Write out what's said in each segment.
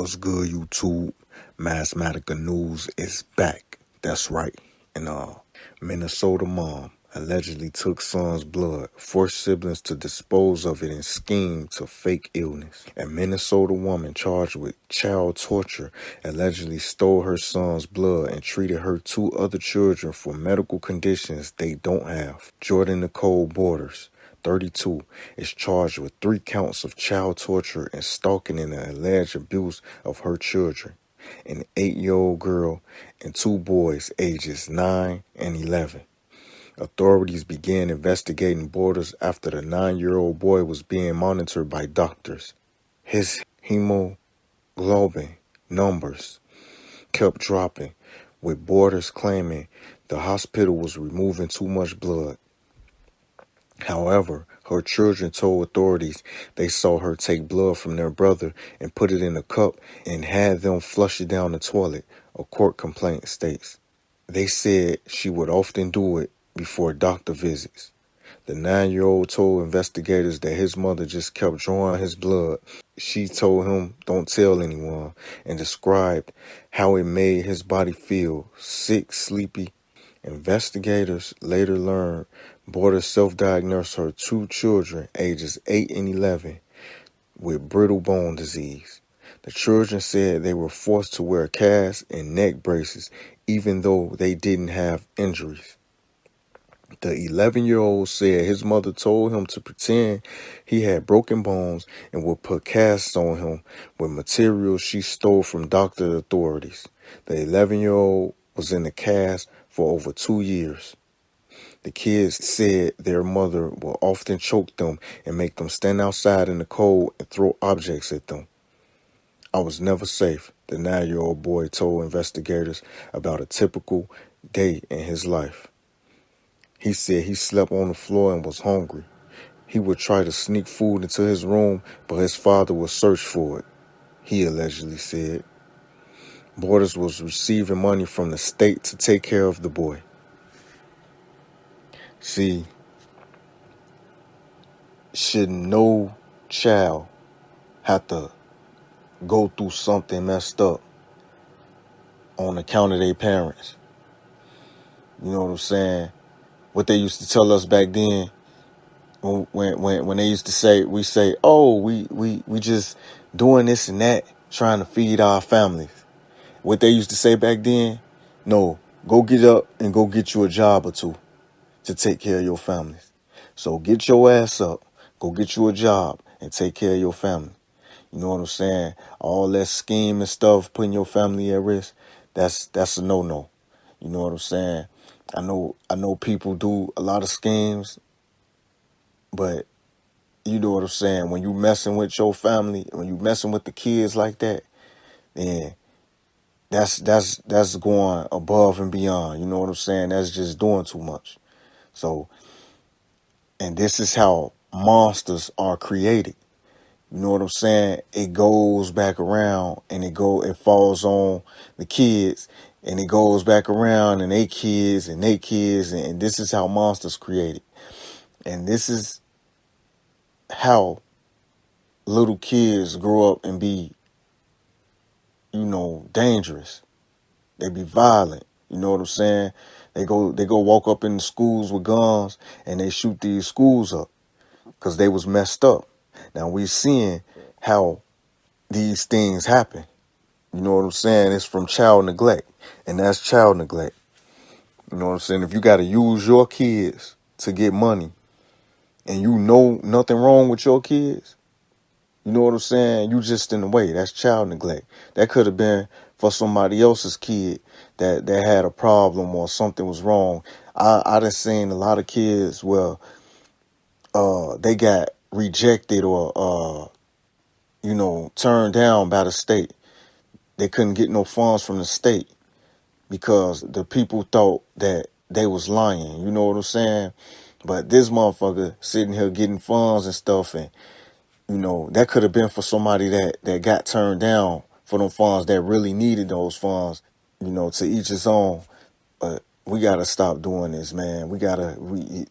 What's good, YouTube? Mathematica News is back. That's right. And Minnesota mom allegedly took son's blood, forced siblings to dispose of it, and schemed to fake illness. A Minnesota woman charged with child torture allegedly stole her son's blood and treated her two other children for medical conditions they don't have. Jordan Nicole Borders, 32, is charged with 3 counts of child torture and stalking in the alleged abuse of her children, an 8-year-old girl and 2 boys ages 9 and 11. Authorities began investigating Borders after the 9-year-old boy was being monitored by doctors. His hemoglobin numbers kept dropping, with Borders claiming the hospital was removing too much blood. However, her children told authorities they saw her take blood from their brother and put it in a cup and had them flush it down the toilet, a court complaint states. They said she would often do it before doctor visits. The 9-year-old told investigators that his mother just kept drawing his blood. She told him, "Don't tell anyone," and described how it made his body feel sick, sleepy. Investigators later learned Borders self-diagnosed her 2 children, ages 8 and 11, with brittle bone disease. The children said they were forced to wear casts and neck braces, even though they didn't have injuries. The 11-year-old said his mother told him to pretend he had broken bones and would put casts on him with materials she stole from doctor authorities. The 11-year-old was in the cast for over 2 years. The kids said their mother would often choke them and make them stand outside in the cold and throw objects at them. "I was never safe," the 9-year-old boy told investigators about a typical day in his life. He said he slept on the floor and was hungry. He would try to sneak food into his room, but his father would search for it, he allegedly said. Borders was receiving money from the state to take care of the boy. See, should no child have to go through something messed up on account of their parents? You know what I'm saying? What they used to tell us back then, when they used to say, we say, "Oh, we just doing this and that, trying to feed our families." What they used to say back then, no, go get up and go get you a job or two to take care of your families. So get your ass up, go get you a job and take care of your family. You know what I'm saying? All that scheme and stuff, putting your family at risk, that's a no-no. You know what I'm saying? I know people do a lot of schemes, but you know what I'm saying? When you messing with your family, when you messing with the kids like that, then that's going above and beyond. You know what I'm saying? That's just doing too much. So, and this is how monsters are created. You know what I'm saying? It goes back around and it falls on the kids, and it goes back around and they kids and they kids, and this is how monsters created. And this is how little kids grow up and be, dangerous. They be violent. You know what I'm saying? They go walk up in the schools with guns and they shoot these schools up because they was messed up. Now we're seeing how these things happen. You know what I'm saying? It's from child neglect, and that's child neglect. You know what I'm saying? If you got to use your kids to get money and you know nothing wrong with your kids, you know what I'm saying? You just in the way. That's child neglect. That could have been for somebody else's kid that had a problem or something was wrong. I done seen a lot of kids where they got rejected or turned down by the state. They couldn't get no funds from the state because the people thought that they was lying. You know what I'm saying? But this motherfucker sitting here getting funds and stuff, and that could have been for somebody that got turned down for them funds that really needed those funds. To each his own. But we gotta stop doing this, man. We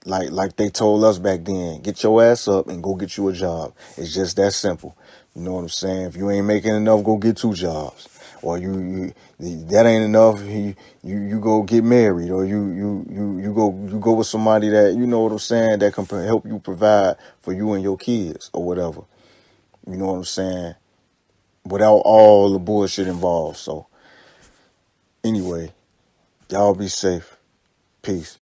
like they told us back then, get your ass up and go get you a job. It's just that simple. You know what I'm saying? If you ain't making enough, go get 2 jobs. Or you that ain't enough. You go get married, or you go with somebody that, you know what I'm saying, that can help you provide for you and your kids or whatever. You know what I'm saying? Without all the bullshit involved. So anyway, y'all be safe. Peace.